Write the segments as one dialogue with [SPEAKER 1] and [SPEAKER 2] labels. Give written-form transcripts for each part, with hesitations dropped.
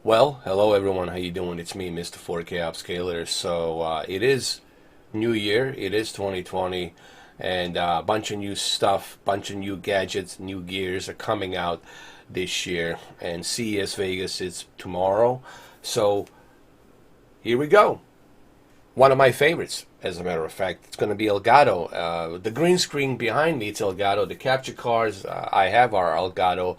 [SPEAKER 1] Well, hello everyone. How you doing? It's me, Mr. 4K Upscaler. So it is New Year. It is 2020, and a bunch of new stuff, bunch of new gadgets, new gears are coming out this year. And CES Vegas is tomorrow. So here we go. One of my favorites, as a matter of fact, it's going to be Elgato. The green screen behind me, it's Elgato. The capture cards I have are Elgato.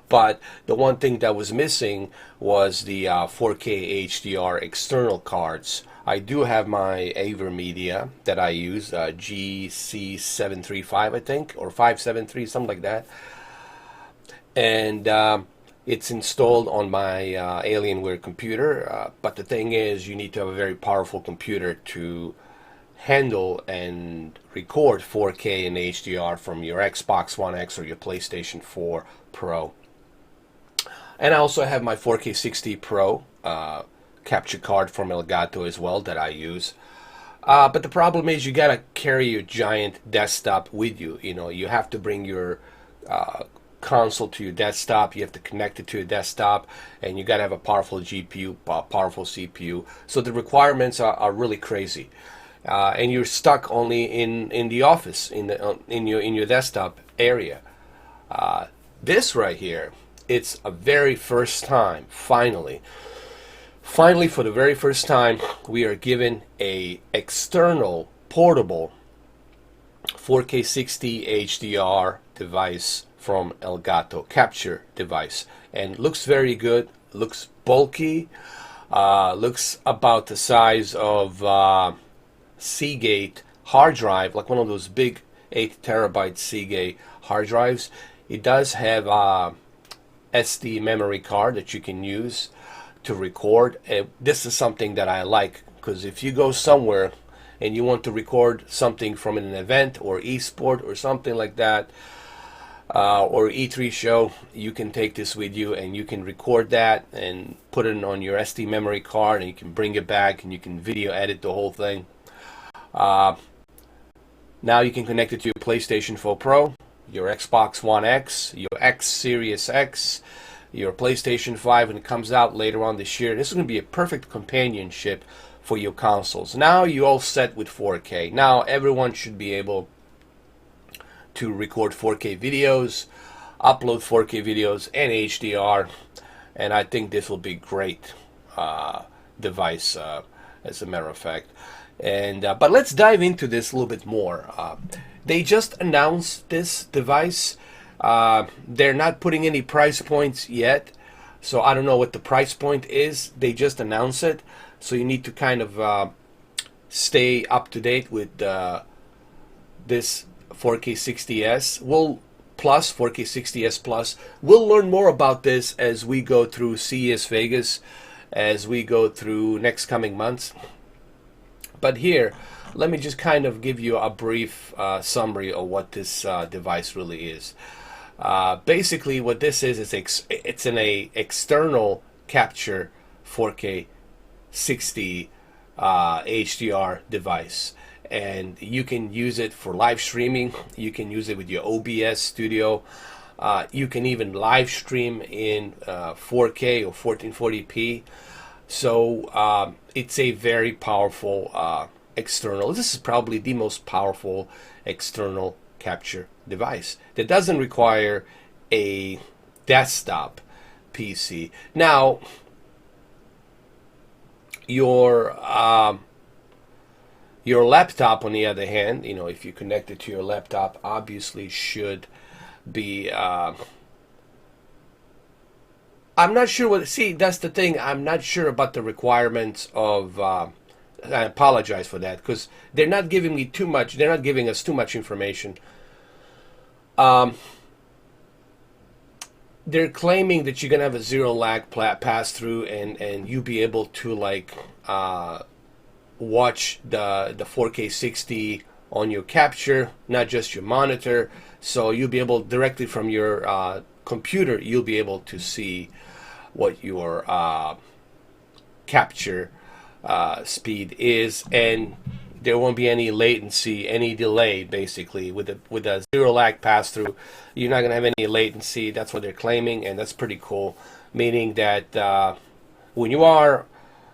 [SPEAKER 1] But the one thing that was missing was the 4K HDR external cards. I do have my AverMedia that I use, GC735 I think, or 573, something like that. And it's installed on my Alienware computer. But the thing is, you need to have a very powerful computer to handle and record 4K and HDR from your Xbox One X or your PlayStation 4 Pro. And I also have my 4K60 Pro capture card from Elgato as well that I use. But the problem is you gotta carry your giant desktop with you. You know, you have to bring your console to your desktop. You have to connect it to your desktop, and you gotta have a powerful GPU, powerful CPU. So the requirements are really crazy, and you're stuck only in the office, in your desktop area. This right here. It's a very first time, finally for the very first time, we are given a external portable 4K60 HDR device from Elgato, capture device, and looks very good, looks bulky, looks about the size of Seagate hard drive, like one of those big 8 terabyte Seagate hard drives. It does have SD memory card that you can use to record. This is something that I like, because if you go somewhere and you want to record something from an event or esport or something like that, or E3 show, you can take this with you and you can record that and put it on your SD memory card, and you can bring it back and you can video edit the whole thing. Now you can connect it to your PlayStation 4 Pro, your Xbox One X, your X Series X, your PlayStation 5 when it comes out later on this year. This is going to be a perfect companionship for your consoles. Now you're all set with 4K. Now everyone should be able to record 4K videos, upload 4K videos and HDR, and I think this will be a great device, as a matter of fact. And but let's dive into this a little bit more. They just announced this device. They're not putting any price points yet, so I don't know what the price point is. They just announced it, so you need to kind of stay up to date with this 4K60S. 4K60S Plus. We'll learn more about this as we go through CES Vegas, as we go through next coming months. But here, let me just kind of give you a brief summary of what this device really is. Basically, what this is it's an external capture 4K60 HDR device, and you can use it for live streaming. You can use it with your OBS studio. You can even live stream in 4K or 1440p. So it's a very powerful external. This is probably the most powerful external capture device that doesn't require a desktop PC. Now, your laptop, on the other hand, you know, if you connect it to your laptop, obviously should be. I'm not sure what. See, that's the thing. I'm not sure about the requirements of. I apologize for that, because they're not giving me too much. They're not giving us too much information. They're claiming that you're gonna have a zero lag pass through, and you be able to like watch the 4K60 on your capture, not just your monitor. So you'll be able directly from your computer. You'll be able to see what your capture speed is, and there won't be any latency, any delay. Basically, with a zero lag pass through, you're not gonna have any latency. That's what they're claiming, and that's pretty cool. Meaning that when you are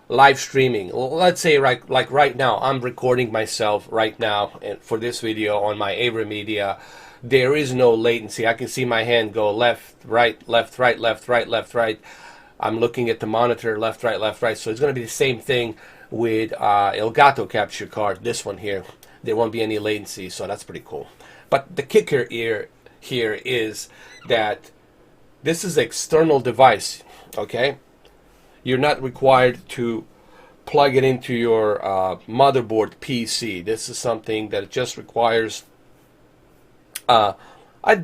[SPEAKER 1] live streaming, let's say like right now, I'm recording myself right now for this video on my Avery Media. There is no latency. I can see my hand go left, right, left, right, left, right, left, right. I'm looking at the monitor, left, right, left, right. So it's going to be the same thing with Elgato Capture Card. This one here, there won't be any latency, so that's pretty cool. But the kicker here is that this is an external device, okay? You're not required to plug it into your motherboard PC. This is something that just requires a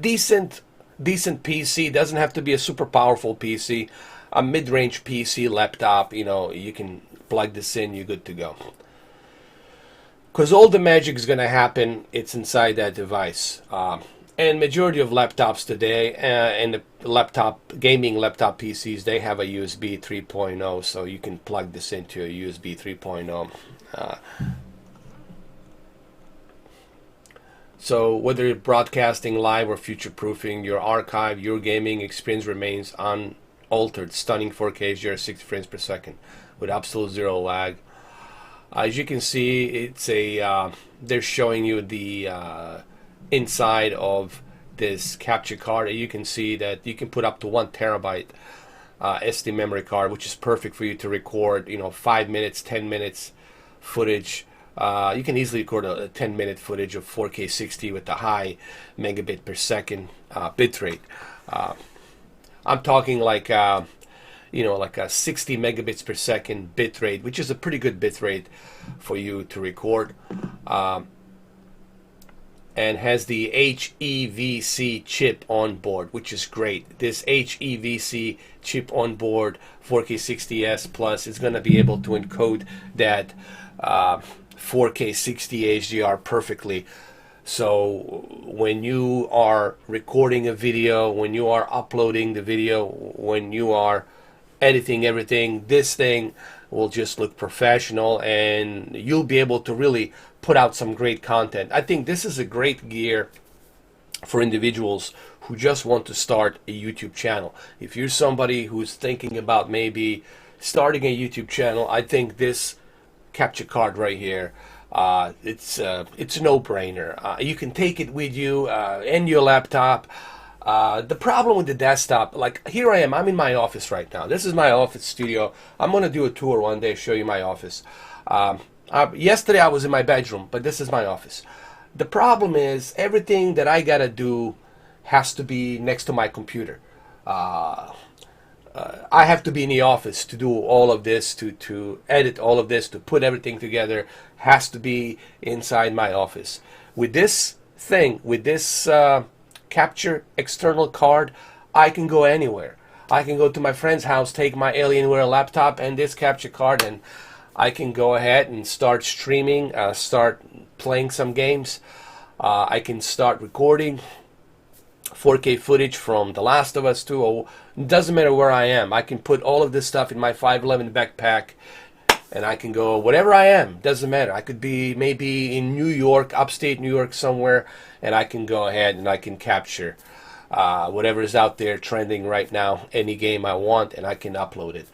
[SPEAKER 1] decent PC. It doesn't have to be a super powerful PC. A mid-range PC laptop, you know, you can plug this in, you're good to go. Because all the magic is going to happen, it's inside that device. And majority of laptops today, and the gaming laptop PCs, they have a USB 3.0, so you can plug this into a USB 3.0. So whether you're broadcasting live or future-proofing your archive, your gaming experience remains unaltered. Stunning 4K HDR 60 frames per second with absolute zero lag. As you can see, it's they're showing you the inside of this capture card. You can see that you can put up to 1 terabyte SD memory card, which is perfect for you to record, you know, 5 minutes, 10 minutes footage. You can easily record a 10-minute footage of 4K60 with the high megabit per second bitrate. I'm talking like you know, like a 60 megabits per second bitrate, which is a pretty good bitrate for you to record. And has the HEVC chip on board, which is great. This HEVC chip on board 4K60S Plus is going to be able to encode that 4K60 HDR perfectly. So when you are recording a video, when you are uploading the video, when you are editing everything, this thing will just look professional, and you'll be able to really put out some great content. I think this is a great gear for individuals who just want to start a YouTube channel. If you're somebody who's thinking about maybe starting a YouTube channel, I think this capture card right here, it's a no-brainer. You can take it with you and your laptop. The problem with the desktop, like here I am, I'm in my office right now. This is my office studio. I'm going to do a tour one day, show you my office. Yesterday I was in my bedroom, but this is my office. The problem is everything that I got to do has to be next to my computer. I have to be in the office to do all of this, to edit all of this, to put everything together, has to be inside my office. With this thing, with this capture external card, I can go anywhere. I can go to my friend's house, take my Alienware laptop and this capture card, and I can go ahead and start streaming, start playing some games. I can start recording 4K footage from The Last of Us 2. It doesn't matter where I am. I can put all of this stuff in my 511 backpack, and I can go whatever I am. Doesn't matter. I could be maybe in New York, upstate New York somewhere, and I can go ahead and I can capture whatever is out there trending right now, any game I want, and I can upload it.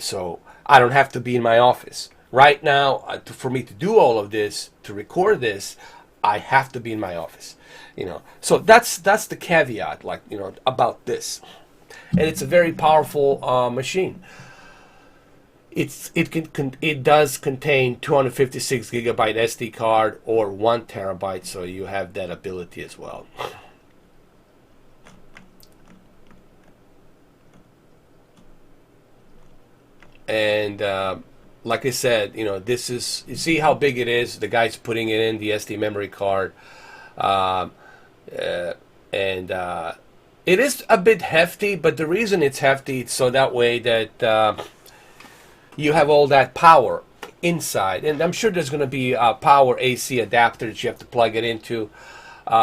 [SPEAKER 1] So I don't have to be in my office. Right now, for me to do all of this, to record this, I have to be in my office. You know, so that's the caveat, like, you know, about this. And it's a very powerful machine. It does contain 256 gigabyte SD card or 1 terabyte, so you have that ability as well. And like I said, you know, this is, you see how big it is. The guy's putting it in the SD memory card, and it is a bit hefty, but the reason it's hefty, it's so that way that you have all that power inside. And I'm sure there's going to be a power AC adapter that you have to plug it into,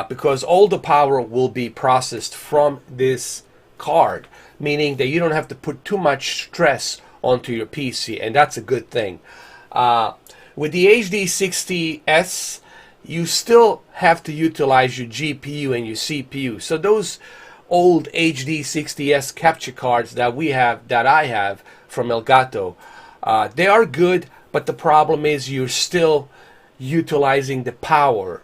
[SPEAKER 1] because all the power will be processed from this card, meaning that you don't have to put too much stress onto your PC, and that's a good thing. With the HD60S, you still have to utilize your GPU and your CPU. So those old HD60S capture cards that I have from Elgato. They are good, but the problem is you're still utilizing the power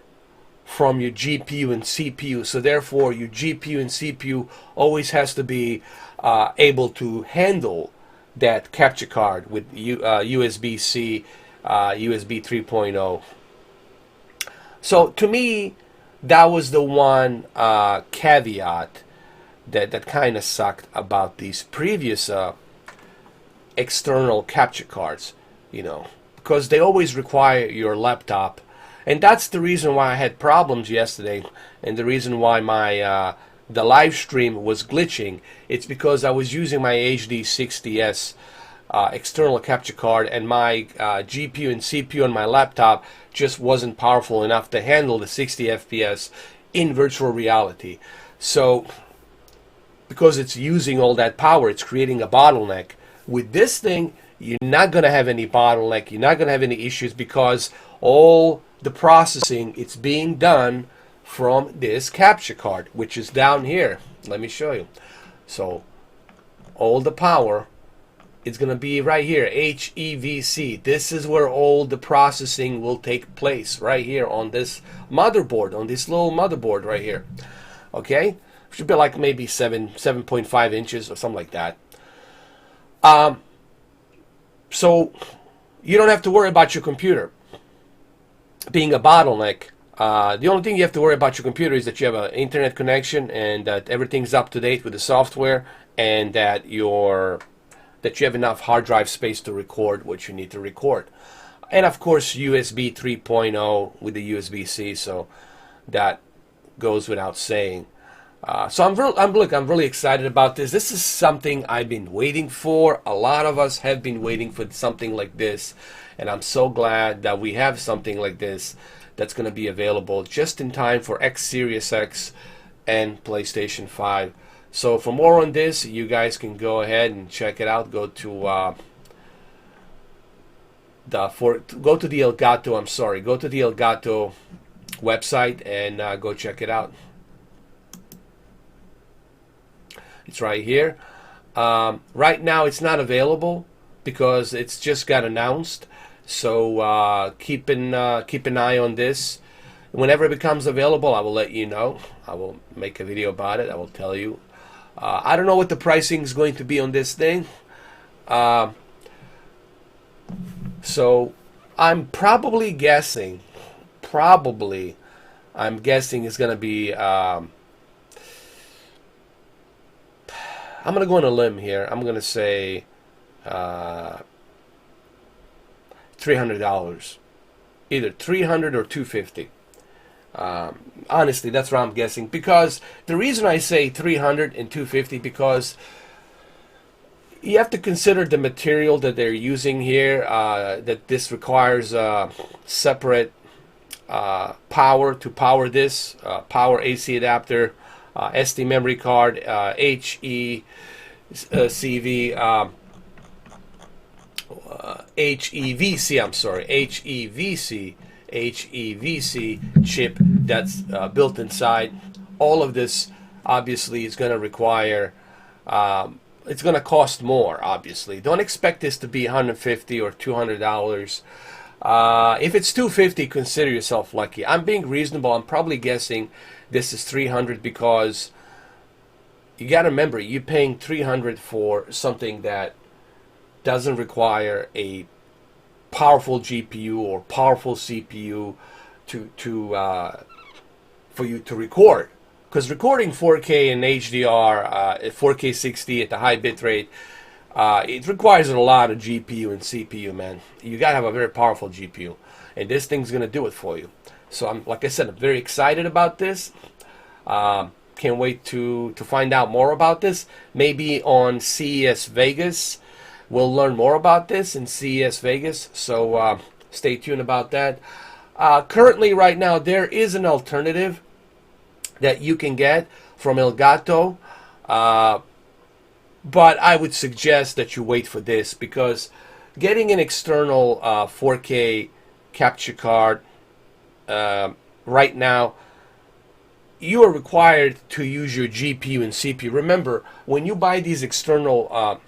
[SPEAKER 1] from your GPU and CPU. So therefore, your GPU and CPU always has to be able to handle that capture card with USB-C, USB 3.0. So to me, that was the one caveat that kind of sucked about these previous external capture cards, you know, because they always require your laptop. And that's the reason why I had problems yesterday, and the reason why my the live stream was glitching. It's because I was using my HD60S external capture card, and my GPU and CPU on my laptop just wasn't powerful enough to handle the 60 FPS in virtual reality. So because it's using all that power, it's creating a bottleneck. With this thing, you're not going to have any bottleneck, you're not going to have any issues, because all the processing, it's being done from this capture card, which is down here. Let me show you. So all the power, it's going to be right here, HEVC. This is where all the processing will take place, right here on this motherboard, on this little motherboard right here. Okay, should be like maybe 7.5 inches or something like that. So you don't have to worry about your computer being a bottleneck. The only thing you have to worry about your computer is that you have an internet connection, and that everything's up to date with the software, and that you have enough hard drive space to record what you need to record. And of course USB 3.0 with the USB-C, so that goes without saying. So I'm really excited about this. This is something I've been waiting for. A lot of us have been waiting for something like this, and I'm so glad that we have something like this that's going to be available just in time for X Series X and PlayStation 5. So for more on this, you guys can go ahead and check it out. Go to the Elgato. I'm sorry. Go to the Elgato website and go check it out. It's right here. Right now, it's not available because it's just got announced. So keep an eye on this. Whenever it becomes available, I will let you know. I will make a video about it. I will tell you. I don't know what the pricing is going to be on this thing. So I'm probably guessing. I'm guessing it's going to be. I'm going to go on a limb here. I'm going to say $300, either $300 or $250. Honestly, that's what I'm guessing, because the reason I say $300 and $250, because you have to consider the material that they're using here, that this requires separate power to power this, power AC adapter, SD memory card, HECV, HEVC, I'm sorry, HEVC chip that's built inside. All of this obviously is going to require, it's going to cost more, obviously. Don't expect this to be $150 or $200. If it's $250, consider yourself lucky. I'm being reasonable. I'm probably guessing this is $300, because you got to remember, you're paying $300 for something that doesn't require a powerful GPU or powerful CPU for you to record. Because recording 4K and HDR at 4K60 at the high bit rate, it requires a lot of GPU and CPU, man. You gotta have a very powerful GPU, and this thing's gonna do it for you. So like I said, I'm very excited about this. Can't wait to find out more about this. Maybe on CES Vegas, we'll learn more about this in CES Vegas. So stay tuned about that. Currently, right now, there is an alternative that you can get from Elgato, but I would suggest that you wait for this, because getting an external 4K capture card right now, you are required to use your GPU and CPU. Remember, when you buy these external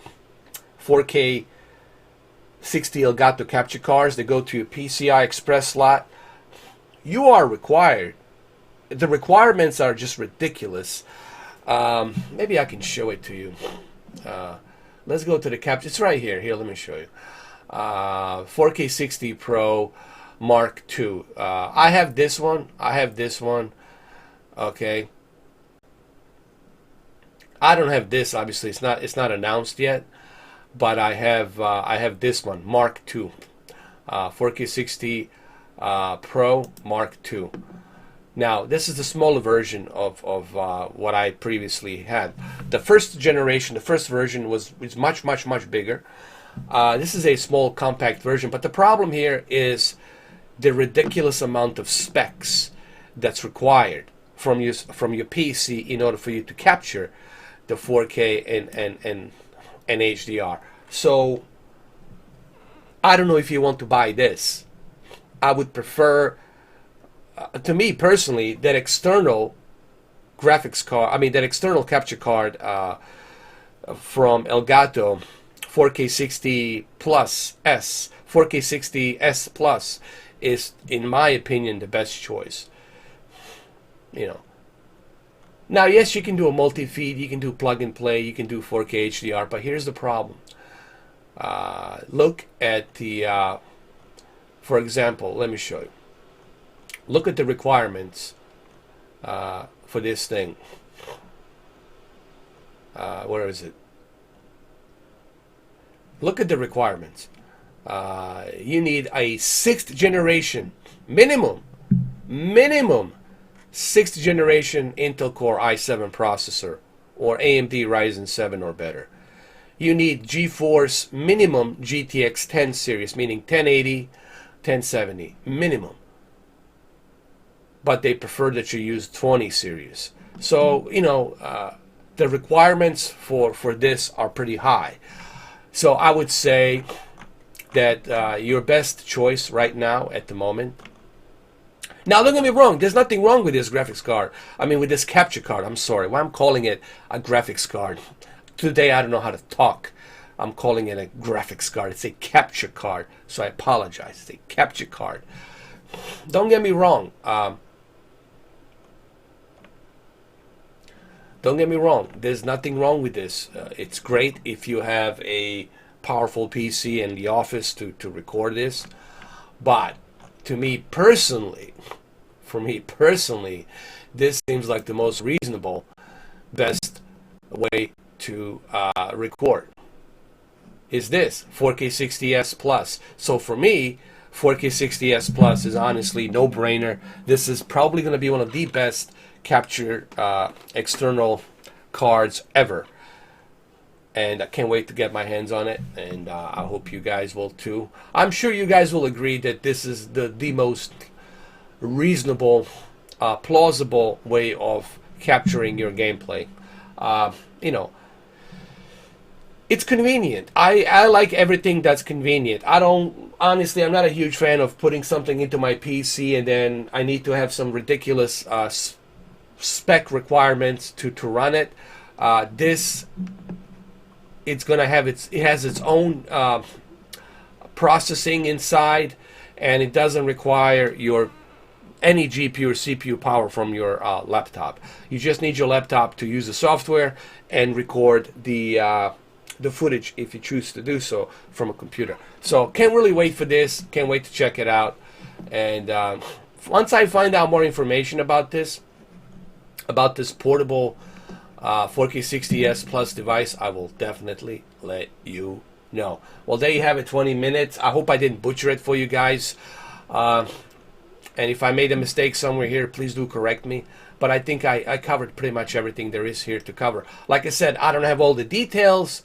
[SPEAKER 1] 4K 60 Elgato capture cards that go to your PCI Express slot, you are required. The requirements are just ridiculous. Maybe I can show it to you. Let's go to the capture. It's right here. Here, let me show you. 4K60 Pro Mark II. I have this one. I have this one. Okay. I don't have this. Obviously, it's not announced yet. But I have this one, Mark II, 4K60 Pro Mark II. Now, this is the smaller version of what I previously had. The first generation, the first version was much bigger. This is a small compact version, but the problem here is the ridiculous amount of specs that's required from your PC in order for you to capture the 4K and HDR. So I don't know if you want to buy this. I would prefer, to me personally, that external graphics card. I mean, that external capture card from Elgato, 4K60 Plus S, 4K60 S Plus, is, in my opinion, the best choice. You know. Now, yes, you can do a multi-feed, you can do plug and play, you can do 4K HDR, but here's the problem. Look at the, for example, let me show you. Look at the requirements for this thing. Where is it? Look at the requirements. You need a 6th generation, minimum 6th generation Intel Core i7 processor or AMD Ryzen 7 or better. You need GeForce minimum GTX 10 series, meaning 1080, 1070 minimum. But they prefer that you use 20 series. So, you know, the requirements for this are pretty high. So I would say that your best choice right now at the moment. Now, don't get me wrong. There's nothing wrong with this graphics card. I mean, with this capture card. I'm sorry. Why I'm calling it a graphics card. Today, I don't know how to talk. I'm calling it a graphics card. It's a capture card. So I apologize. It's a capture card. Don't get me wrong. Don't get me wrong. There's nothing wrong with this. It's great if you have a powerful PC in the office to record this. But to me personally, this seems like the most reasonable, best way to record. Is this 4K60S Plus? So for me, 4K60S Plus is honestly no-brainer. This is probably going to be one of the best capture external cards ever, and I can't wait to get my hands on it, and I hope you guys will too. I'm sure you guys will agree that this is the most reasonable, plausible way of capturing your gameplay. You know, it's convenient. I like everything that's convenient. Honestly, I'm not a huge fan of putting something into my PC and then I need to have some ridiculous spec requirements to run it. This, it's gonna have it has its own processing inside, and it doesn't require any GPU or CPU power from your laptop. You just need your laptop to use the software and record the footage if you choose to do so from a computer. So can't really wait for this. Can't wait to check it out. And once I find out more information about this portable 4K60S Plus device, I will definitely let you know. Well, there you have it, 20 minutes. I hope I didn't butcher it for you guys. And if I made a mistake somewhere here, please do correct me. But I think I covered pretty much everything there is here to cover. Like I said, I don't have all the details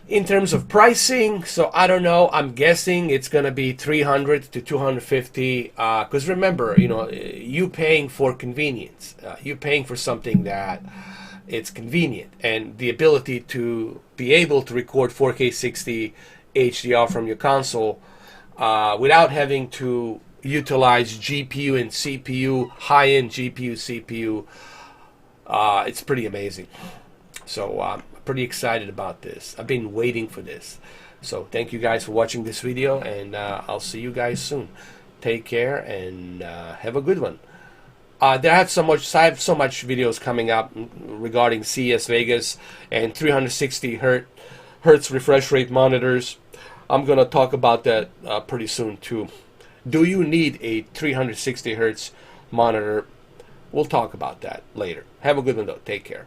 [SPEAKER 1] in terms of pricing, so I don't know. I'm guessing it's going to be $300 to $250. Because remember, you know, you paying for convenience. You're paying for something that it's convenient, and the ability to be able to record 4K 60 HDR from your console without having to utilize GPU and CPU, high-end GPU, CPU. It's pretty amazing. So I'm pretty excited about this. I've been waiting for this. So thank you guys for watching this video, and I'll see you guys soon. Take care and have a good one. I have so much videos coming up regarding CES Vegas and 360 hertz refresh rate monitors. I'm gonna talk about that pretty soon too. Do you need a 360 hertz monitor? We'll talk about that later. Have a good one though. Take care.